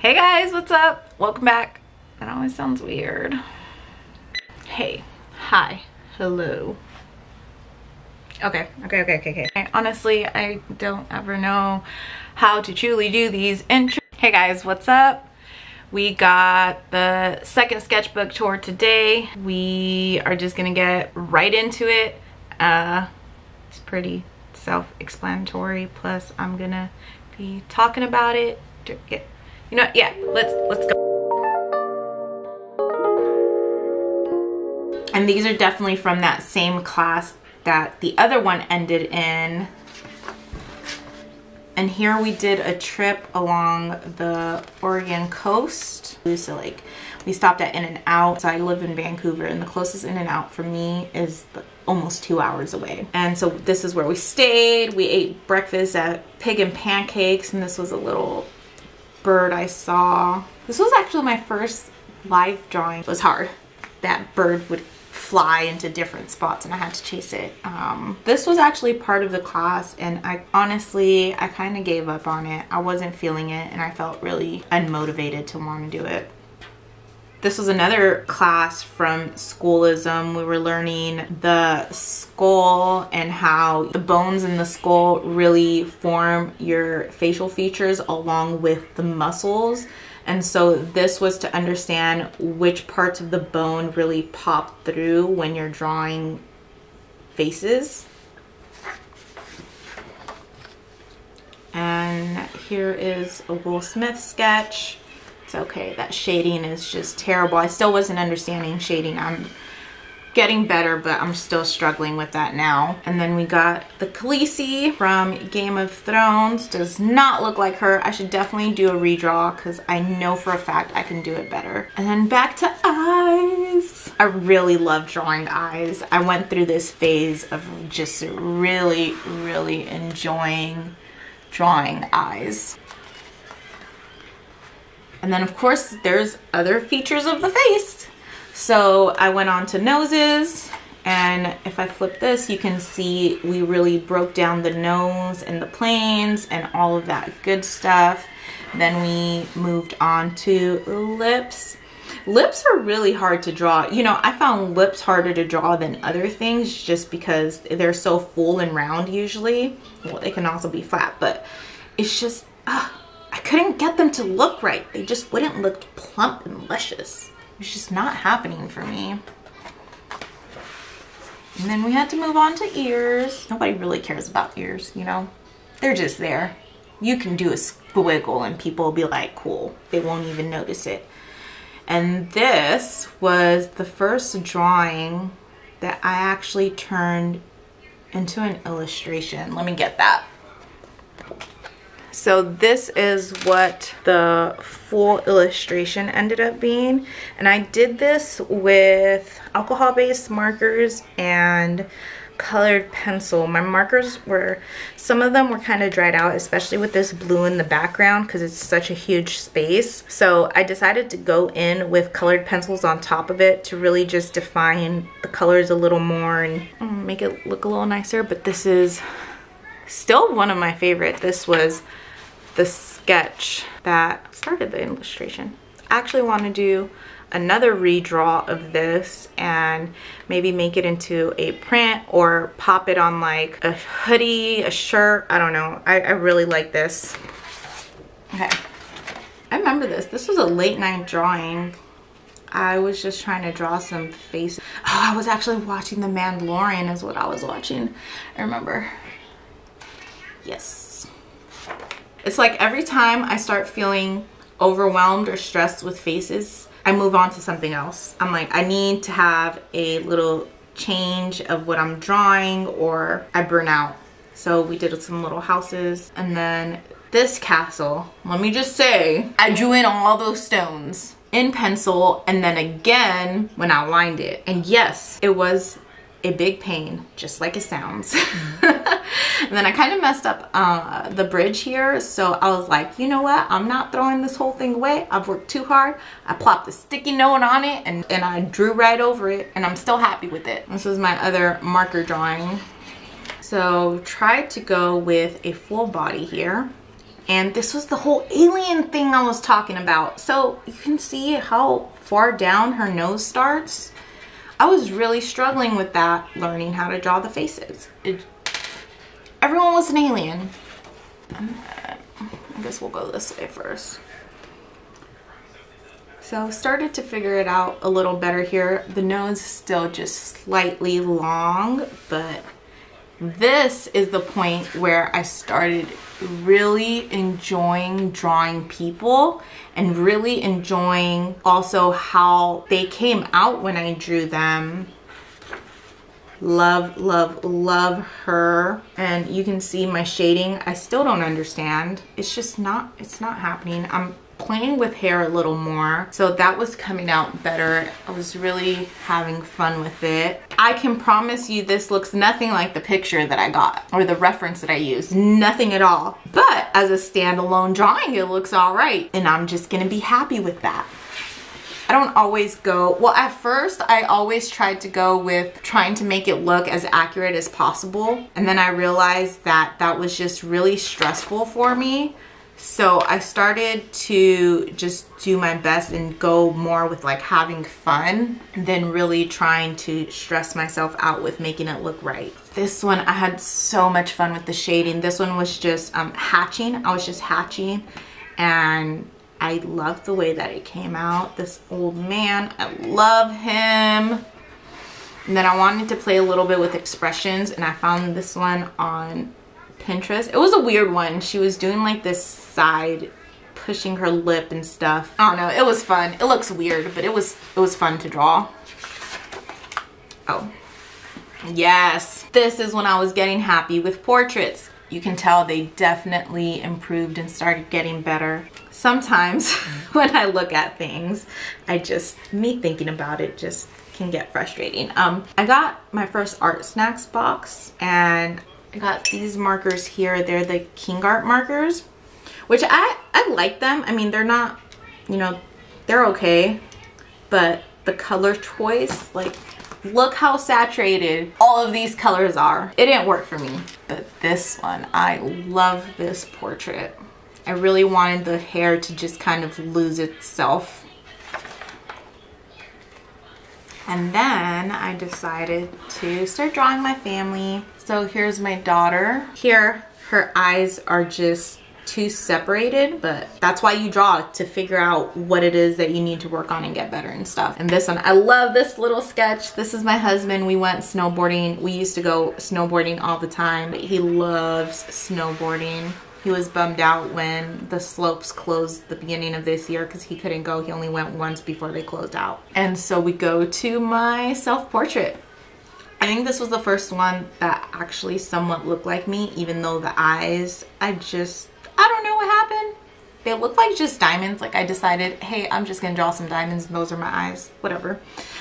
Hey guys, what's up? Welcome back. That always sounds weird. Hey, hi, hello. Okay. Honestly, I don't ever know how to truly do these intros. Hey guys, what's up? We got the second sketchbook tour today. We are just gonna get right into it. It's pretty self-explanatory. Plus, I'm gonna be talking about it. You know, yeah, let's go. And these are definitely from that same class that the other one ended in. And here we did a trip along the Oregon coast. So like we stopped at In-N-Out. So I live in Vancouver and the closest In-N-Out for me is almost 2 hours away. And so this is where we stayed. We ate breakfast at Pig and Pancakes, and this was a little bird I saw. This was actually my first live drawing. It was hard. That bird would fly into different spots and I had to chase it. This was actually part of the class, and I kind of gave up on it. I wasn't feeling it and I felt really unmotivated to want to do it. This was another class from Schoolism. We were learning the skull and how the bones in the skull really form your facial features along with the muscles. And so this was to understand which parts of the bone really pop through when you're drawing faces. And here is a Will Smith sketch. It's okay, that shading is just terrible. I still wasn't understanding shading. I'm getting better, but I'm still struggling with that now. And then we got the Khaleesi from Game of Thrones. Does not look like her. I should definitely do a redraw because I know for a fact I can do it better. And then back to eyes. I really love drawing eyes. I went through this phase of just really enjoying drawing eyes. And then of course there's other features of the face. So I went on to noses, and if I flip this, you can see we really broke down the nose and the planes and all of that good stuff. Then we moved on to lips. Lips are really hard to draw. You know, I found lips harder to draw than other things just because they're so full and round usually. Well, they can also be flat, but it's just, I couldn't get them to look right. They just wouldn't look plump and luscious. It's just not happening for me. And then we had to move on to ears. Nobody really cares about ears, you know? They're just there. You can do a squiggle and people will be like, cool. They won't even notice it. And this was the first drawing that I actually turned into an illustration. Let me get that. So this is what the full illustration ended up being. And I did this with alcohol-based markers and colored pencil. My markers were, some of them were kind of dried out, especially with this blue in the background because it's such a huge space. So I decided to go in with colored pencils on top of it to really just define the colors a little more and make it look a little nicer. But this is still one of my favorite. This was the sketch that started the illustration. I actually want to do another redraw of this and maybe make it into a print or pop it on like a hoodie, a shirt. I don't know. I really like this. Okay. I remember this. This was a late night drawing. I was just trying to draw some faces. Oh, I was actually watching The Mandalorian is what I was watching. I remember. Yes. It's like every time I start feeling overwhelmed or stressed with faces, I move on to something else. I'm like, I need to have a little change of what I'm drawing or I burn out. So we did some little houses, and then this castle, let me just say, I drew in all those stones in pencil and then again when I lined it. And yes, it was a big pain, just like it sounds. And then I kind of messed up the bridge here, so I was like, you know what, I'm not throwing this whole thing away. I've worked too hard. I plopped a sticky note on it and I drew right over it, and I'm still happy with it. This was my other marker drawing. So tried to go with a full body here. And this was the whole alien thing I was talking about. So you can see how far down her nose starts. I was really struggling with that, learning how to draw the faces. Everyone was an alien. I guess we'll go this way first. So started to figure it out a little better here. The nose is still just slightly long, but this is the point where I started really enjoying drawing people and really enjoying also how they came out when I drew them. Love, love, love her. And you can see my shading. I still don't understand. It's just not, it's not happening. I'm playing with hair a little more, so that was coming out better. I was really having fun with it. I can promise you this looks nothing like the picture that I got or the reference that I used. Nothing at all. But as a standalone drawing, it looks all right. And I'm just gonna be happy with that. I don't always go, well, at first I always tried to go with trying to make it look as accurate as possible. And then I realized that that was just really stressful for me. So I started to just do my best and go more with like having fun than really trying to stress myself out with making it look right. This one, I had so much fun with the shading. This one was just hatching. I was just hatching, and I love the way that it came out. This old man, I love him. And then I wanted to play a little bit with expressions, and I found this one on Pinterest. It was a weird one. She was doing like this side pushing her lip and stuff. I don't know, it was fun. It looks weird, but it was fun to draw. Oh yes, this is when I was getting happy with portraits. You can tell they definitely improved and started getting better. Sometimes when I look at things, me thinking about it just can get frustrating. I got my first Art Snacks box, and I got these markers here. They're the King Art markers, which I like them. I mean, they're not, you know, they're okay, but the color choice, like, look how saturated all of these colors are. It didn't work for me. But this one, I love this portrait. I really wanted the hair to just kind of lose itself. And then I decided to start drawing my family. So here's my daughter. Here, her eyes are just too separated, but that's why you draw, to figure out what it is that you need to work on and get better and stuff. And this one, I love this little sketch. This is my husband. We went snowboarding. We used to go snowboarding all the time. He loves snowboarding. He was bummed out when the slopes closed the beginning of this year because he couldn't go. He only went once before they closed out. And so we go to my self-portrait. I think this was the first one that actually somewhat looked like me, even though the eyes, I don't know what happened. They look like just diamonds. Like, I decided, hey, I'm just gonna draw some diamonds and those are my eyes, whatever.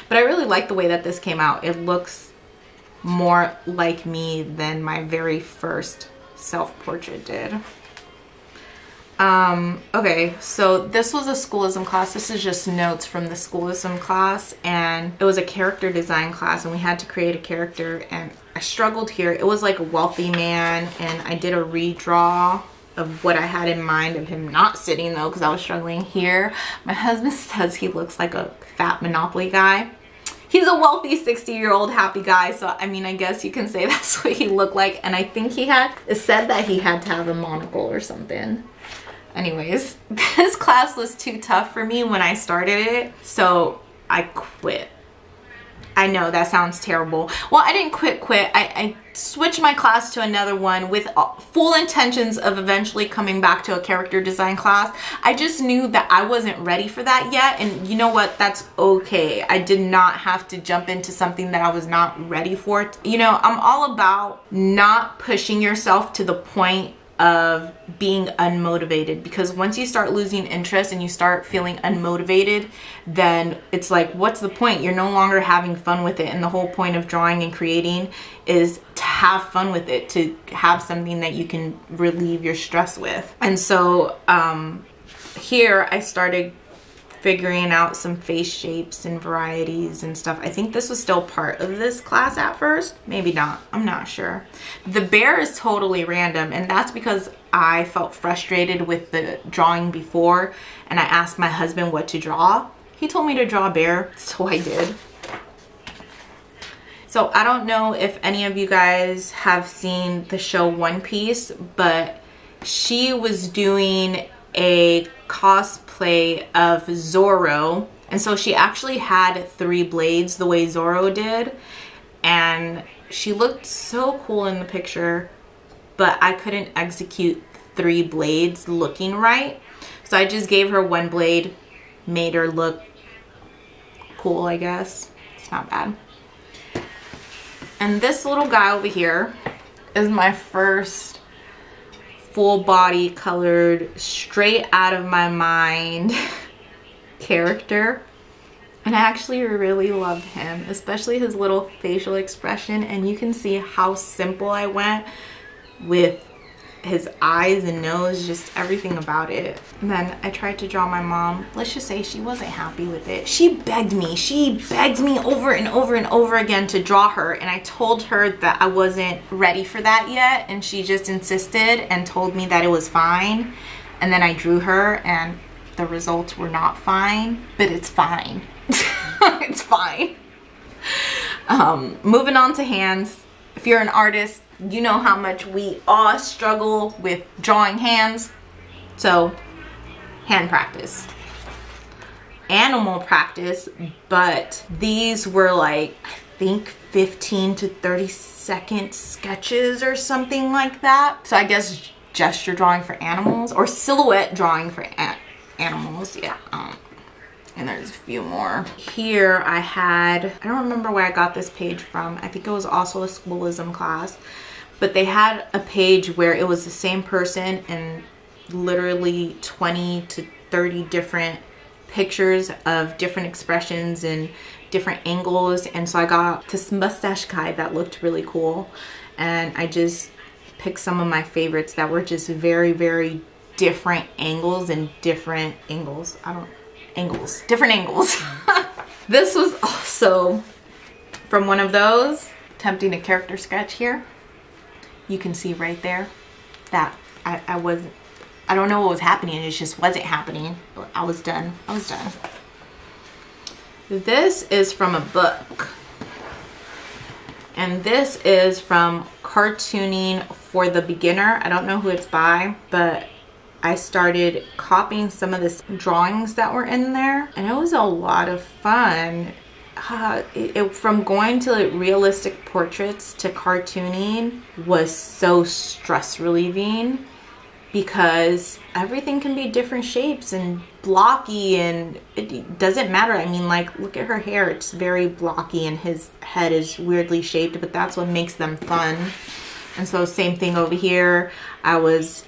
But I really like the way that this came out. It looks more like me than my very first self-portrait did. Okay, so this was a schoolism class. This is just notes from the schoolism class, and it was a character design class, and we had to create a character, and I struggled here. It was like a wealthy man, and I did a redraw of what I had in mind of him not sitting though, because I was struggling here. My husband says he looks like a fat Monopoly guy. He's a wealthy 60-year-old happy guy, so I mean, I guess you can say that's what he looked like. And I think it said that he had to have a monocle or something. Anyways, this class was too tough for me when I started it, so I quit. I know that sounds terrible. Well, I didn't quit. I switched my class to another one with full intentions of eventually coming back to a character design class. I just knew that I wasn't ready for that yet, and you know what? That's okay. I did not have to jump into something that I was not ready for. You know, I'm all about not pushing yourself to the point of being unmotivated, because once you start losing interest and you start feeling unmotivated, then it's like, what's the point? You're no longer having fun with it, and the whole point of drawing and creating is to have fun with it, to have something that you can relieve your stress with. And so here I started figuring out some face shapes and varieties and stuff. I think this was still part of this class at first. Maybe not. I'm not sure. The bear is totally random, and that's because I felt frustrated with the drawing before, and I asked my husband what to draw. He told me to draw a bear, so I did. So I don't know if any of you guys have seen the show One Piece, but she was doing a cosplay of Zoro, and so she actually had 3 blades the way Zoro did, and she looked so cool in the picture, but I couldn't execute 3 blades looking right, so I just gave her 1 blade, made her look cool, I guess. It's not bad. And this little guy over here is my first full body colored, straight out of my mind character, and I actually really loved him, especially his little facial expression. And you can see how simple I went with his eyes and nose, just everything about it. And then I tried to draw my mom. Let's just say she wasn't happy with it. She begged me over and over and over again to draw her, and I told her that I wasn't ready for that yet, and she just insisted and told me that it was fine. And then I drew her, and the results were not fine, but it's fine. It's fine. Moving on to hands. If you're an artist, you know how much we all struggle with drawing hands. So, hand practice. Animal practice, but these were like, I think 15 to 30 second sketches or something like that. So I guess gesture drawing for animals, or silhouette drawing for animals, yeah. And there's a few more. Here I had, I don't remember where I got this page from. I think it was also a schoolism class. But they had a page where it was the same person and literally 20 to 30 different pictures of different expressions and different angles. And so I got this mustache guy that looked really cool. And I just picked some of my favorites that were just very, very different angles and different angles. Different angles. This was also from one of those. Attempting a character sketch here. You can see right there that I don't know what was happening. It just wasn't happening. But I was done. This is from a book. And this is from Cartooning for the Beginner. I don't know who it's by, but I started copying some of the drawings that were in there, and it was a lot of fun. From going to realistic portraits to cartooning was so stress relieving, because everything can be different shapes and blocky, and it doesn't matter. I mean, like, look at her hair. It's very blocky and his head is weirdly shaped, but that's what makes them fun. And so same thing over here. I was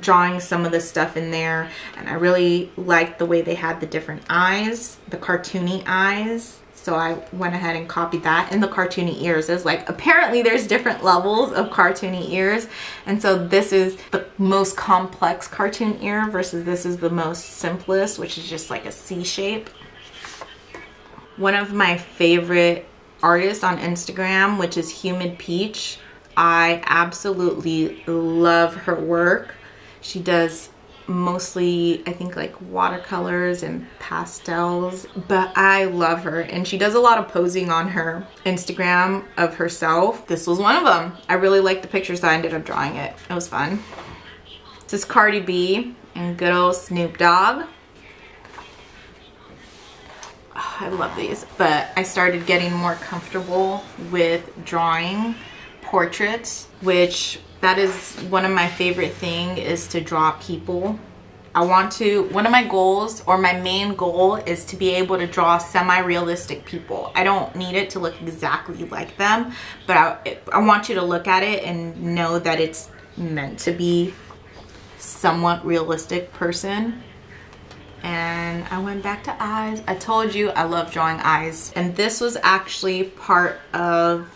drawing some of the stuff in there, and I really liked the way they had the different eyes, the cartoony eyes. So I went ahead and copied that, and the cartoony ears. There's like, apparently there's different levels of cartoony ears, and so this is the most complex cartoon ear versus this is the most simplest, which is just like a C shape. One of my favorite artists on Instagram, which is Humid Peach, I absolutely love her work. She does mostly, I think, like watercolors and pastels, but I love her, and she does a lot of posing on her Instagram of herself. This was one of them. I really liked the pictures, so I ended up drawing it. It was fun. This is Cardi B and good old Snoop Dogg. Oh, I love these, but I started getting more comfortable with drawing portraits, which that is one of my favorite things, is to draw people. One of my goals, or my main goal, is to be able to draw semi-realistic people. I don't need it to look exactly like them, but I want you to look at it and know that it's meant to be somewhat realistic person. And I went back to eyes. I told you I love drawing eyes. And this was actually part of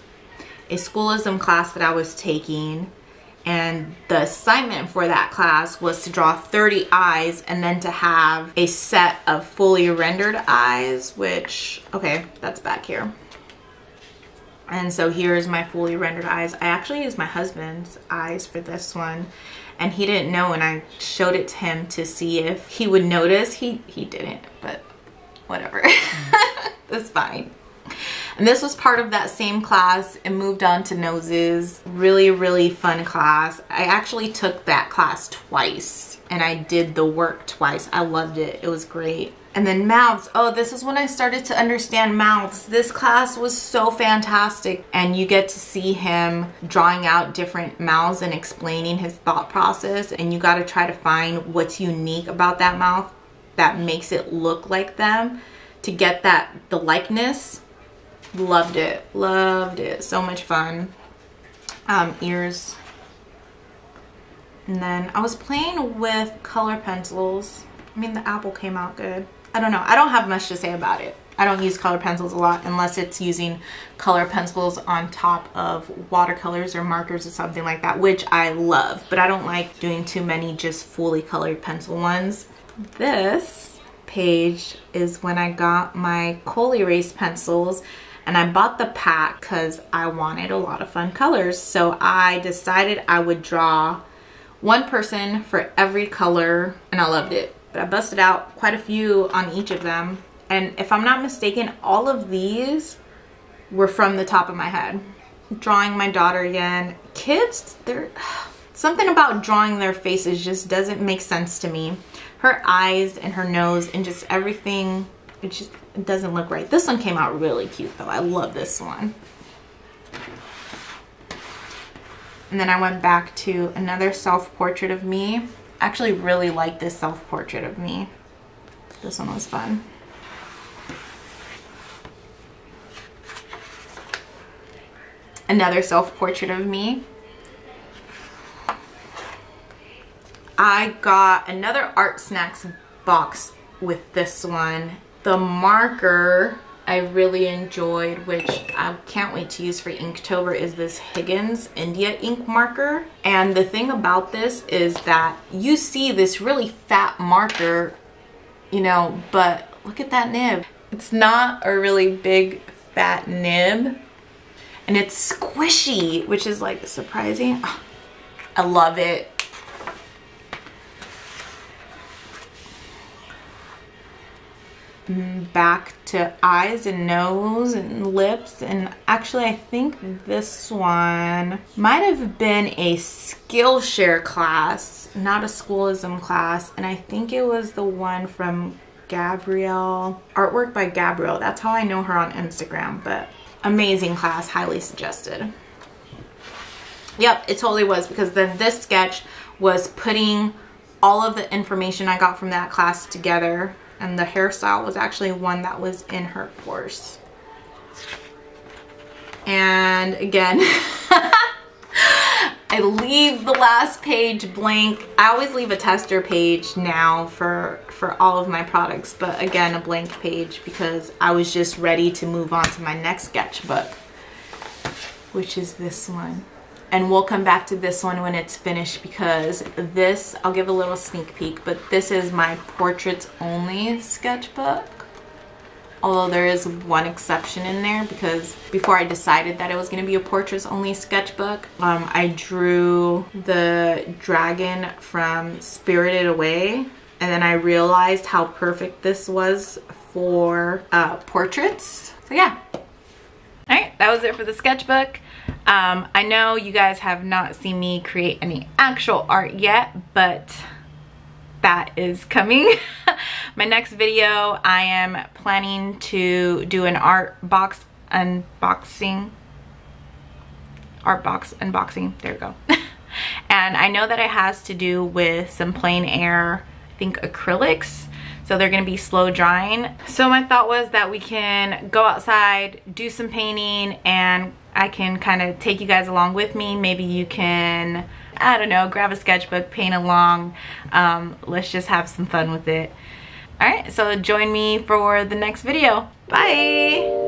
a schoolism class that I was taking. And the assignment for that class was to draw 30 eyes and then to have a set of fully rendered eyes, which, okay, that's back here. And so here's my fully rendered eyes. I actually used my husband's eyes for this one, and he didn't know, and I showed it to him to see if he would notice. He didn't, but whatever. That's fine. And this was part of that same class and moved on to noses. Really, really fun class. I actually took that class twice and I did the work twice. I loved it. It was great. And then mouths. Oh, this is when I started to understand mouths. This class was so fantastic. And you get to see him drawing out different mouths and explaining his thought process. And you got to try to find what's unique about that mouth that makes it look like them to get the likeness. Loved it. Loved it. So much fun. Ears. And then I was playing with color pencils. I mean, the apple came out good. I don't know. I don't have much to say about it. I don't use color pencils a lot unless it's using color pencils on top of watercolors or markers or something like that, which I love. But I don't like doing too many just fully colored pencil ones. This page is when I got my coal erase pencils. And I bought the pack because I wanted a lot of fun colors. So I decided I would draw one person for every color, and I loved it. But I busted out quite a few on each of them. And if I'm not mistaken, all of these were from the top of my head. Drawing my daughter again. Kids, something about drawing their faces just doesn't make sense to me. Her eyes and her nose and just everything, it doesn't look right. This one came out really cute though. I love this one. And then I went back to another self-portrait of me. I actually really like this self-portrait of me. This one was fun. Another self-portrait of me. I got another Art Snacks box with this one. The marker I really enjoyed, which I can't wait to use for Inktober, is this Higgins India ink marker. And the thing about this is that you see this really fat marker, you know, but look at that nib. It's not a really big fat nib, and it's squishy, which is like surprising. Oh, I love it. Back to eyes and nose and lips, and actually I think this one might have been a Skillshare class, not a Schoolism class, and I think it was the one from Gabrielle, artwork by Gabrielle. That's how I know her on Instagram. But amazing class, highly suggested. Yep, it totally was, because then this sketch was putting all of the information I got from that class together. And the hairstyle was actually one that was in her course. And again, I leave the last page blank. I always leave a tester page now for all of my products, but again, a blank page because I was just ready to move on to my next sketchbook, which is this one. And we'll come back to this one when it's finished, because this, I'll give a little sneak peek, but this is my portraits only sketchbook. Although there is one exception in there, because before I decided that it was going to be a portraits only sketchbook, I drew the dragon from Spirited Away, and then I realized how perfect this was for portraits. So yeah. Alright, that was it for the sketchbook. I know you guys have not seen me create any actual art yet, but that is coming. My next video, I am planning to do an art box unboxing. Art box unboxing, there we go. And I know that it has to do with some plein air, I think acrylics. So they're gonna be slow drying. So my thought was that we can go outside, do some painting, and I can kind of take you guys along with me. Maybe you can, I don't know, grab a sketchbook, paint along. Let's just have some fun with it. All right, so join me for the next video. Bye.